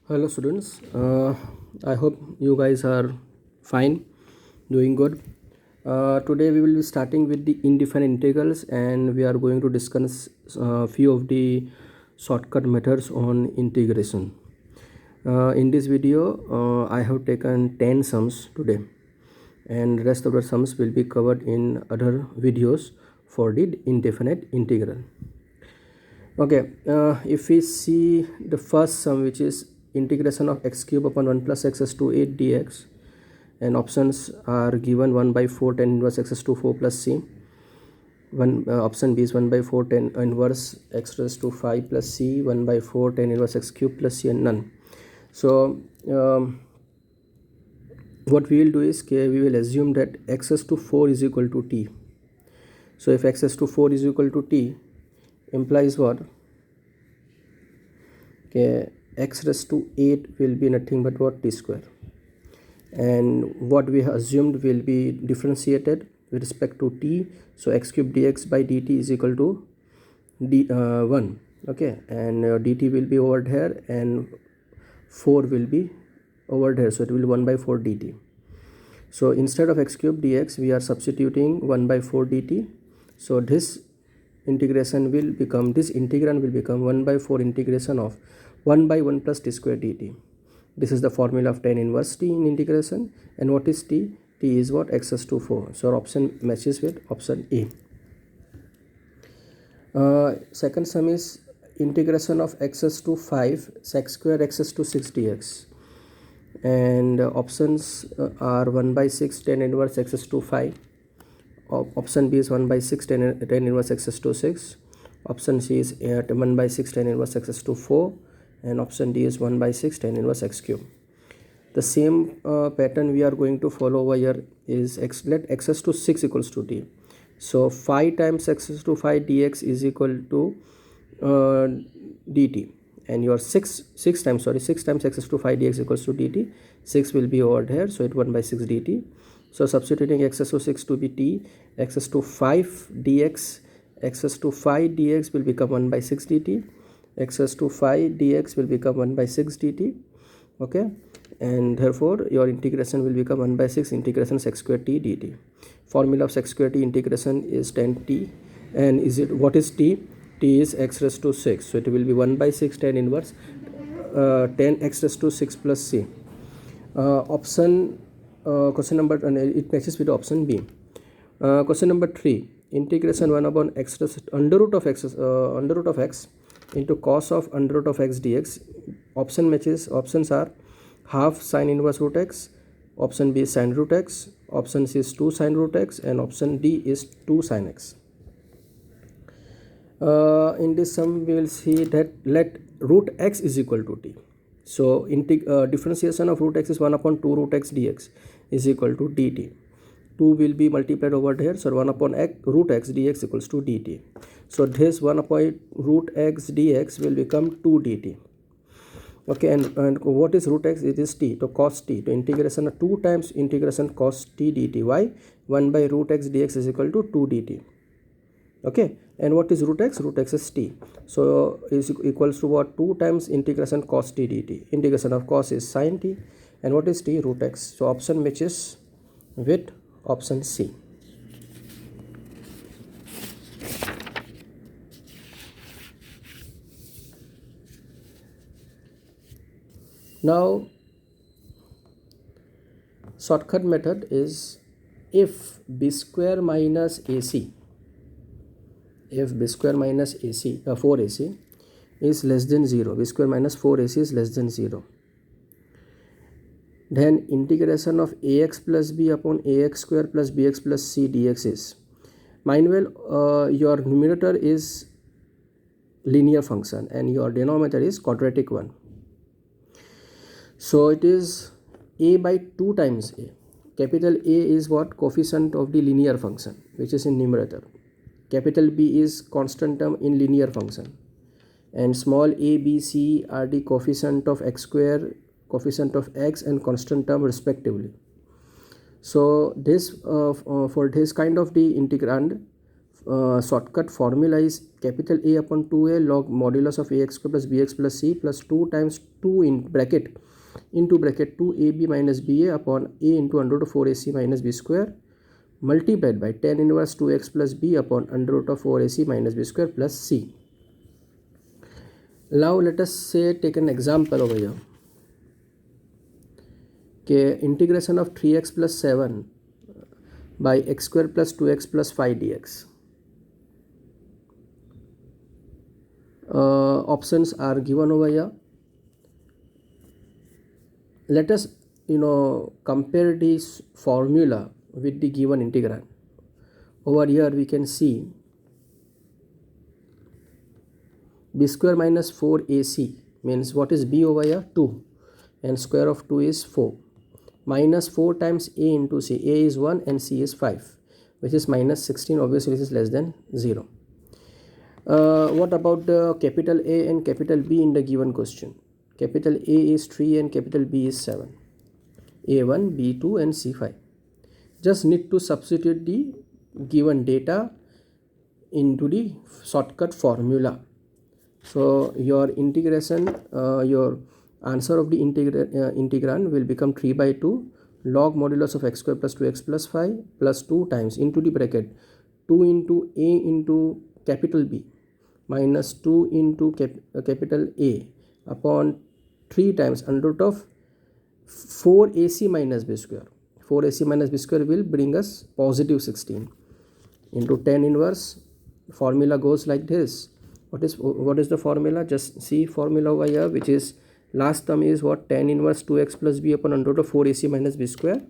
Hello students, I hope you guys are fine, doing good. Today we will be starting with the indefinite integrals and we are going to discuss a few of the shortcut methods on integration. In this video I have taken 10 sums today and rest of the sums will be covered in other videos for the indefinite integral. Okay, if we see the first sum, which is integration of x cube upon 1 plus x to 8 dx, and options are given 1 by 4 tan inverse x to 4 plus c. Option B is 1 by 4 tan inverse x raised to 5 plus c, 1 by 4 tan inverse x cube plus c, and none. So what we will do is we will assume that x to 4 is equal to t. So if x to 4 is equal to t, implies what? Okay, x raised to 8 will be nothing but what? T square, and what we have assumed will be differentiated with respect to t. So x cube dx by dt is equal to 1. Okay, and dt will be over here and 4 will be over here, so it will be 1 by 4 dt. So instead of x cube dx we are substituting 1 by 4 dt. So this integration will become, this integral will become 1 by 4 integration of 1 by 1 plus t square dt. This is the formula of tan inverse t in integration. And what is t? T is what? X to 4. So our option matches with option A. Second sum is integration of x to 5 sec square x to 6 dx, and options are 1 by 6 tan inverse x to 5. Option B is 1 by 6 tan inverse x to 6. Option C is 1 by 6 tan inverse x to 4, and option D is 1 by 6 tan inverse x cube. The same pattern we are going to follow over here is let x to 6 equals to t. So 5 times x to 5 dx is equal to dt, and your 6 times x to 5 dx equals to dt. 6 will be over here, so it 1 by 6 dt. So substituting x to 6 to be t, x to 5 dx, x to 5 dx will become 1 by 6 dt, x to 5 dx will become 1 by 6 dt. Okay, and therefore your integration will become 1 by 6 integration sec square t dt. Formula of sec square t integration is tan t, and what is t? T is x raised to 6, so it will be 1 by 6 tan inverse 10 x raised to 6 plus c. Question number, it matches with option B. Question number 3, integration 1 upon x under root of x into cos of under root of x dx. Options are half sine inverse root x, option B is sine root x, option C is 2 sine root x, and option D is 2 sine x. In this sum we will see that let root x is equal to t. So differentiation of root x is 1 upon 2 root x dx is equal to dt. 2 will be multiplied over here, so 1 upon root x dx equals to dt. So this 1 upon root x dx will become 2 dt. Okay, and what is root x? It is t, so cos t. To integration of 2 times integration cos t dt. Why? 1 by root x dx is equal to 2 dt. Okay, and what is root x? Root x is t, so is equals to what? 2 times integration cos t dt. Integration of cos is sin t, and what is t? Root x. So option matches with option C. Now shortcut method is if b square minus ac, if b square minus ac 4ac is less than 0, b square minus 4ac is less than 0, then integration of ax plus b upon ax square plus bx plus c dx is, mind well, your numerator is linear function and your denominator is quadratic one. So it is a by 2 times a. Capital A is what? Coefficient of the linear function, which is in numerator. Capital B is constant term in linear function, and small a, b, c are the coefficient of x square, coefficient of x, and constant term respectively. So this for this kind of the integrand, shortcut formula is capital A upon 2a log modulus of ax square plus bx plus c plus 2 times 2 in bracket into bracket 2ab minus ba upon a into under root of 4ac minus b square multiplied by tan inverse 2x plus b upon under root of 4ac minus b square plus c. Now let us say take an example over here. Okay, integration of 3x plus 7 by x square plus 2x plus 5 dx. Options are given over here. Let us compare this formula with the given integrand. Over here we can see b square minus 4ac means what is b over here? 2, and square of 2 is 4, minus 4 times a into c. A is 1 and c is 5, which is minus 16. Obviously this is less than 0. What about the capital A and capital B in the given question? Capital A is 3 and capital B is 7. A1, B2 and C5. Just need to substitute the given data into the shortcut formula. So your integration, your answer of the integrand will become 3 by 2 log modulus of x square plus 2x plus 5 plus 2 times into the bracket 2 into a into capital B minus 2 into capital A upon 3 times under root of 4ac minus b square. 4ac minus b square will bring us positive 16 into tan inverse. Formula goes like this. What is the formula? Just see formula over here, which is last term is what? Tan inverse 2x plus b upon under root of 4ac minus b square.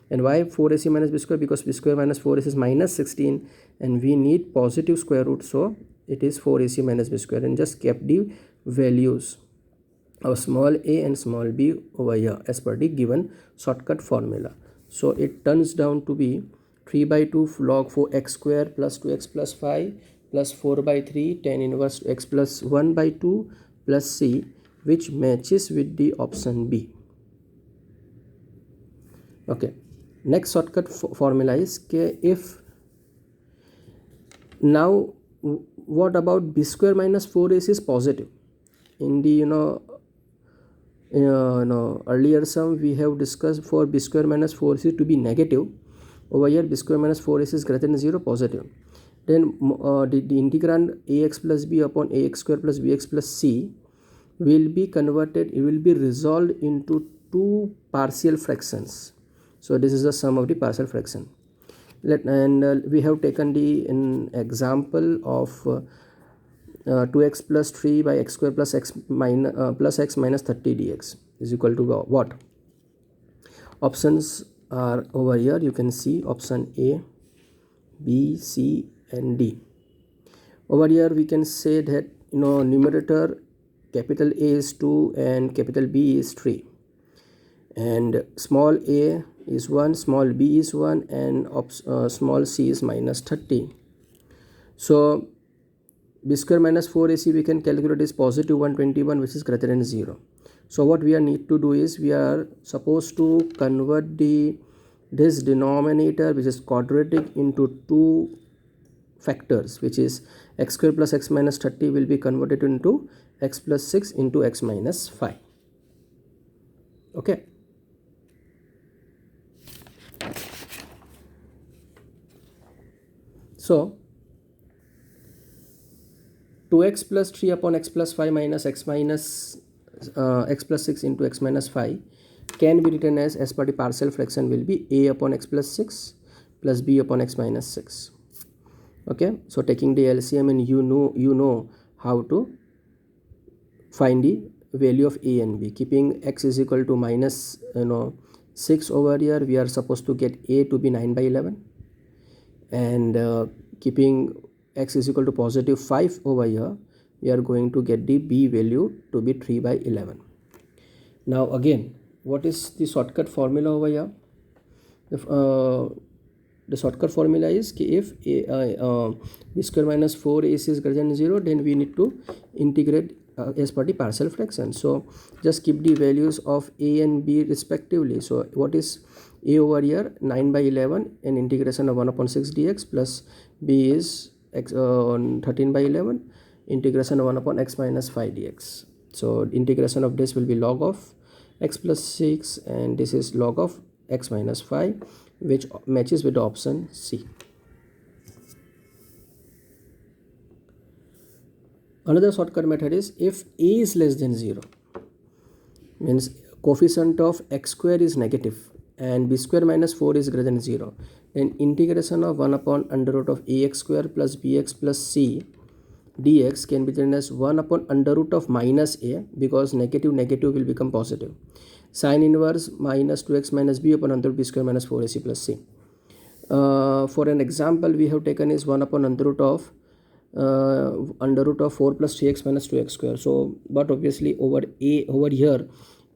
And why 4ac minus b square? Because b square minus 4ac is minus 16 and we need positive square root, so it is 4ac minus b square, and just kept the values of small a and small b over here as per the given shortcut formula. So it turns down to be 3 by 2 log 4x square plus 2x plus 5 plus 4 by 3 tan inverse x plus 1 by 2 plus c, which matches with the option B. Okay, next shortcut formula is if now what about b square minus 4ac is positive? In the earlier sum we have discussed for b square minus 4ac to be negative. Over here b square minus 4ac is greater than 0, positive. Then the integrand ax plus b upon ax square plus bx plus c will be converted, it will be resolved into two partial fractions. So this is the sum of the partial fraction. We have taken an example of 2x plus 3 by x square plus x minus 30 dx is equal to what? Options are over here. You can see option A, B, C and D. Over here we can say that numerator capital A is 2 and capital B is 3, and small a is 1, small b is 1 and small c is minus 30. So b square minus 4ac we can calculate is positive 121, which is greater than 0. So what we need to do is we are supposed to convert this denominator, which is quadratic, into two factors, which is x square plus x minus 30 will be converted into x plus 6 into x minus 5. Okay. So 2x plus 3 upon x plus 5 minus x minus x plus 6 into x minus 5 can be written as per the partial fraction will be a upon x plus 6 plus b upon x minus 6. Okay, so taking the LCM, and you know how to find the value of a and b. Keeping x is equal to minus 6 over here, we are supposed to get a to be 9 by 11, and keeping x is equal to positive 5 over here, we are going to get the b value to be 3 by 11. Now again, what is the shortcut formula over here? The shortcut formula is if b square minus 4ac is greater than 0, then we need to integrate as per the partial fraction. So just keep the values of a and b respectively. So what is a over here? 9 by 11 and integration of 1 upon 6 dx, plus b is x on 13 by 11, integration of 1 upon x minus 5 dx. So integration of this will be log of x plus 6, and this is log of x minus 5, which matches with the option C. Another shortcut method is if a is less than 0, means coefficient of x square is negative and b square minus 4 is greater than 0, then integration of 1 upon under root of ax square plus bx plus c dx can be written as 1 upon under root of minus a, because negative will become positive, sine inverse minus 2x minus b upon under root b square minus 4ac plus c. For an example we have taken is 1 upon under root of 4 plus 3x minus 2x square. So but obviously over here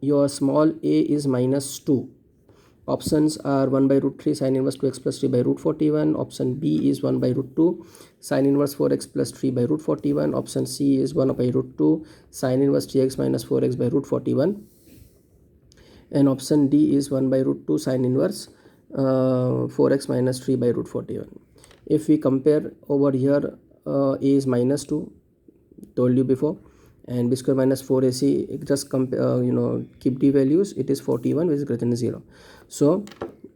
your small a is minus 2. Options are 1 by root 3 sine inverse 2x plus 3 by root 41. Option B is 1 by root 2 sine inverse 4x plus 3 by root 41. Option C is 1 by root 2 sine inverse 3x minus 4x by root 41. And option D is 1 by root 2 sine inverse 4x minus 3 by root 41. If we compare over here, a is minus 2, told you before, and b square minus 4ac, just compare, keep the values, it is 41, which is greater than 0. So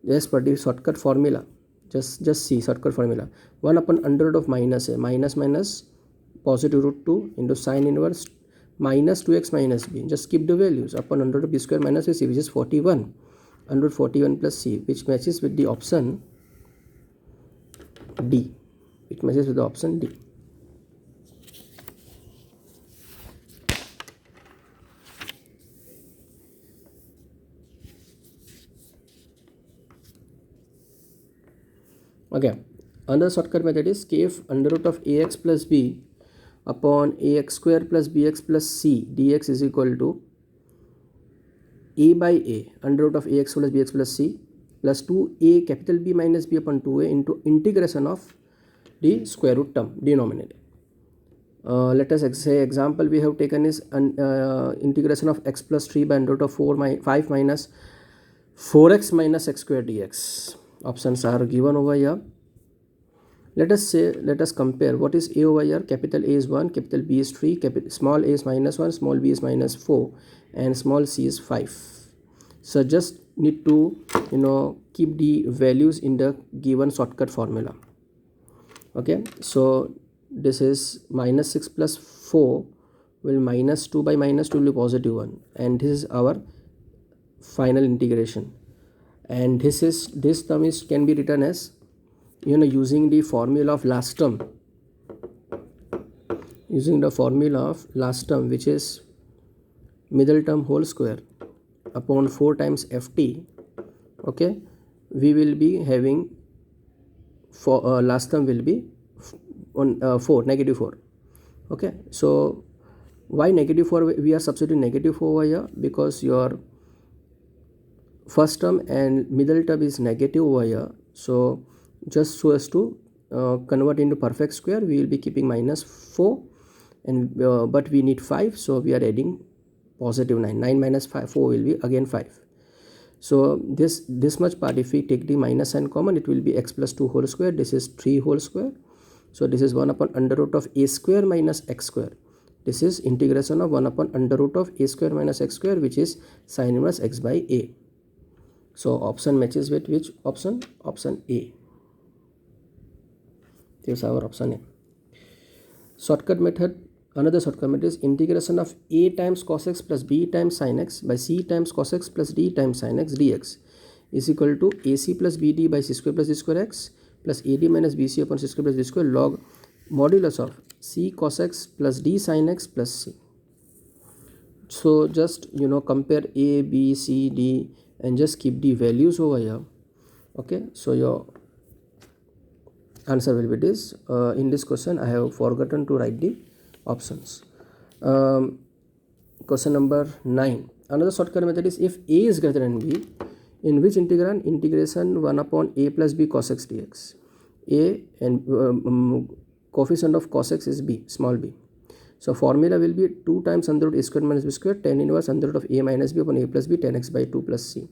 as per the shortcut formula, just see shortcut formula, 1 upon under root of minus a, minus positive root 2 into sine inverse minus 2x minus b, just keep the values, upon under root of b square minus ac, which is 41, under root 41 plus c, which matches with the option D. It matches with the option D. Okay, another shortcut method is kf under root of ax plus b upon ax square plus bx plus c dx is equal to a by a under root of ax plus bx plus c plus 2a capital B minus b upon 2a into integration of the square root term denominator. Let us say example we have taken is integration of x plus 3 by under root of 5 minus 4x minus x square dx. Options are given over here. Let us compare what is a over here. Capital A is 1, capital B is 3, small a is minus 1, small b is minus 4, and small c is 5. So just need to keep the values in the given shortcut formula. Okay, so this is minus 6 plus 4 will minus 2 by minus 2 will be positive 1, and this is our final integration. And this term can be written as using the formula of last term, which is middle term whole square upon 4 times ft. Okay, we will be having for last term will be on 4, negative 4. Okay, so why negative 4? We are substituting negative 4 over here because your first term and middle term is negative over here. So just so as to convert into perfect square, we will be keeping minus 4, and but we need 5, so we are adding positive 9. 9 minus 4 will be again 5. So this much part, if we take the minus sign common, it will be x plus 2 whole square. This is 3 whole square. So this is 1 upon under root of a square minus x square. This is integration of 1 upon under root of a square minus x square, which is sine inverse x by a. So option matches with which option? Option A. This is our option A. Shortcut method. Another shortcut method is integration of a times cos x plus b times sin x by c times cos x plus d times sin x dx is equal to ac plus bd by c square plus d square x plus ad minus bc upon c square plus d square log modulus of c cos x plus d sin x plus c. So just compare a, b, c, d and just keep the values over here. Okay, so your answer will be this. In this question I have forgotten to write the options. Question number 9. Another shortcut method is if a is greater than b, in which integral? Integration 1 upon a plus b cos x dx. A and coefficient of cos x is b, small b. So formula will be 2 times under root a square minus b square tan inverse under root of a minus b upon a plus b tan x by 2 plus c.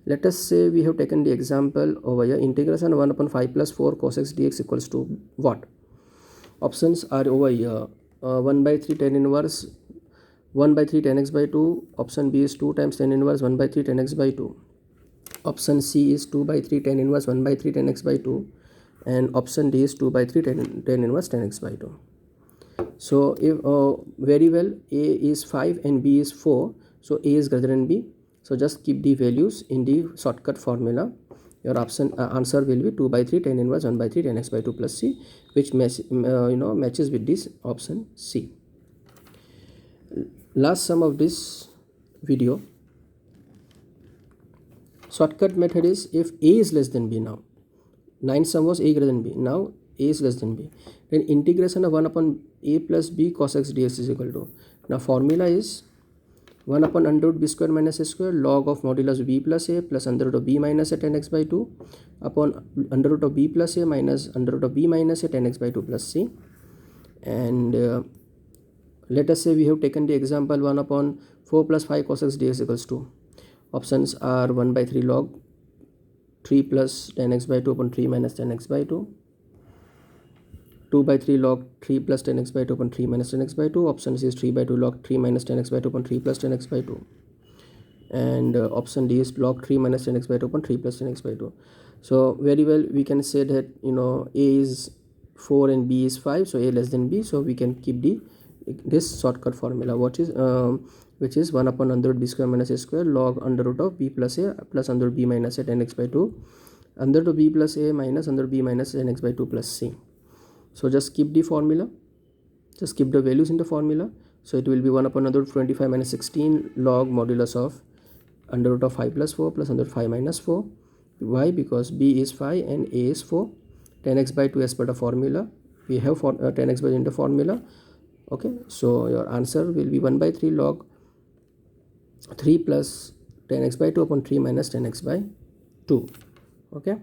Let us say we have taken the example over here, integration 1 upon 5 plus 4 cos x dx equals to what? Options are over here. 1 by 3 tan inverse 1 by 3 tan x by 2. Option B is 2 times tan inverse 1 by 3 tan x by 2. Option C is 2 by 3 tan inverse 1 by 3 tan x by 2. And option D is 2 by 3 tan inverse tan x by 2. So if very well, A is 5 and B is 4, so A is greater than B. So just keep the values in the shortcut formula. Your option answer will be 2 by 3 tan inverse 1 by 3 tan x by 2 plus C, which matches with this option C. Last sum of this video. Shortcut method is if A is less than B. Now 9 sum was A greater than B. Now A is less than B. Then integration of 1 upon A plus B cos x dx is equal to. Now formula is 1 upon under root b square minus a square log of modulus b plus a plus under root of b minus a tan x by 2 upon under root of b plus a minus under root of b minus a tan x by 2 plus c. And let us say we have taken the example 1 upon 4 plus 5 cos x dx equals to. Options are 1 by 3 log 3 plus tan x by 2 upon 3 minus tan x by 2. 2 by 3 log 3 plus tan x by 2 upon 3 minus tan x by 2. Option C is 3 by 2 log 3 minus tan x by 2 upon 3 plus tan x by 2. And option D is log 3 minus tan x by 2 upon 3 plus tan x by 2. So very well we can say that A is 4 and B is 5, so A less than B, so we can keep this shortcut formula, which is 1 upon under root b square minus a square log under root of b plus a plus under root b minus a tan x by 2 under root of b plus a minus under root b minus tan x by 2 plus c. So just keep the formula, just keep the values in the formula. So it will be 1 upon under root 25 minus 16 log modulus of under root of 5 plus 4 plus under root 5 minus 4. Why? Because b is 5 and a is 4. Tan x by 2 as per the formula. We have tan x by 2 in the formula. Okay, so your answer will be 1 by 3 log 3 plus tan x by 2 upon 3 minus tan x by 2. Okay,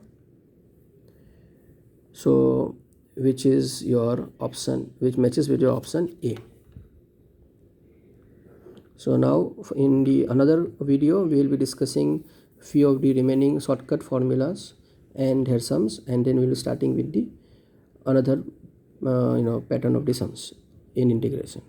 so which is your option, which matches with your option A. So now in the another video we will be discussing few of the remaining shortcut formulas and their sums, and then we will be starting with the another pattern of the sums in integration.